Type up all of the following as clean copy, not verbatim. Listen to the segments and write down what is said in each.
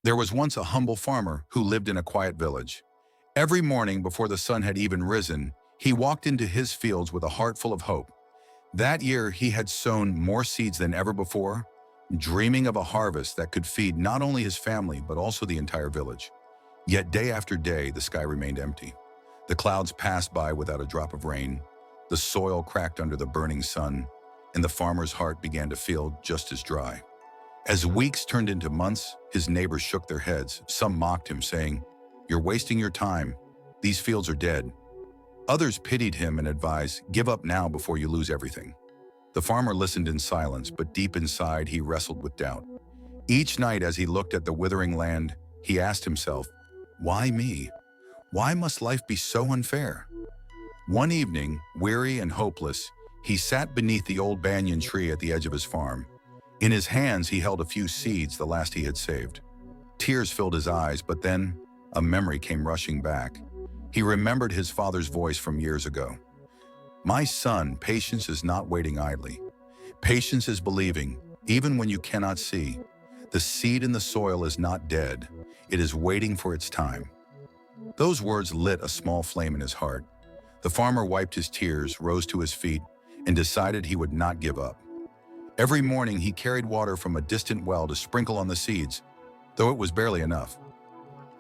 There was once a humble farmer who lived in a quiet village. Every morning before the sun had even risen, he walked into his fields with a heart full of hope. That year, he had sown more seeds than ever before, dreaming of a harvest that could feed not only his family but also the entire village. Yet day after day, the sky remained empty. The clouds passed by without a drop of rain. The soil cracked under the burning sun, and the farmer's heart began to feel just as dry. As weeks turned into months, his neighbors shook their heads. Some mocked him, saying, "You're wasting your time. These fields are dead." Others pitied him and advised, "Give up now before you lose everything." The farmer listened in silence, but deep inside he wrestled with doubt. Each night as he looked at the withering land, he asked himself, "Why me? Why must life be so unfair?" One evening, weary and hopeless, he sat beneath the old banyan tree at the edge of his farm. In his hands he held a few seeds, the last he had saved. Tears filled his eyes, but then a memory came rushing back. He remembered his father's voice from years ago. "My son, patience is not waiting idly. Patience is believing, even when you cannot see. The seed in the soil is not dead. It is waiting for its time." Those words lit a small flame in his heart. The farmer wiped his tears, rose to his feet, and decided he would not give up. Every morning he carried water from a distant well to sprinkle on the seeds, though it was barely enough.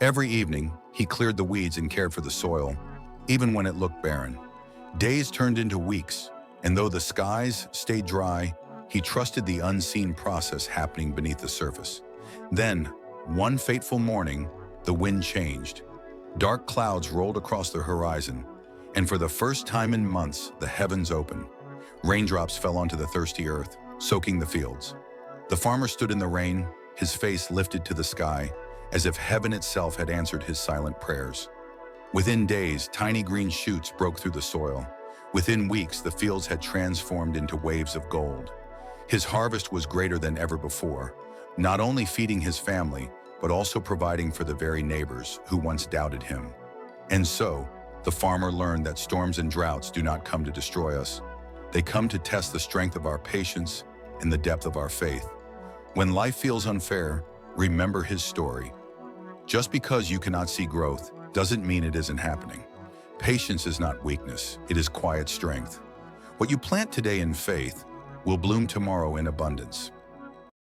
Every evening, he cleared the weeds and cared for the soil, even when it looked barren. Days turned into weeks, and though the skies stayed dry, he trusted the unseen process happening beneath the surface. Then, one fateful morning, the wind changed. Dark clouds rolled across the horizon, and for the first time in months, the heavens opened. Raindrops fell onto the thirsty earth, soaking the fields. The farmer stood in the rain, his face lifted to the sky, as if heaven itself had answered his silent prayers. Within days, tiny green shoots broke through the soil. Within weeks, the fields had transformed into waves of gold. His harvest was greater than ever before, not only feeding his family, but also providing for the very neighbors who once doubted him. And so, the farmer learned that storms and droughts do not come to destroy us. They come to test the strength of our patience and the depth of our faith. When life feels unfair, remember his story. Just because you cannot see growth doesn't mean it isn't happening. Patience is not weakness, it is quiet strength. What you plant today in faith will bloom tomorrow in abundance.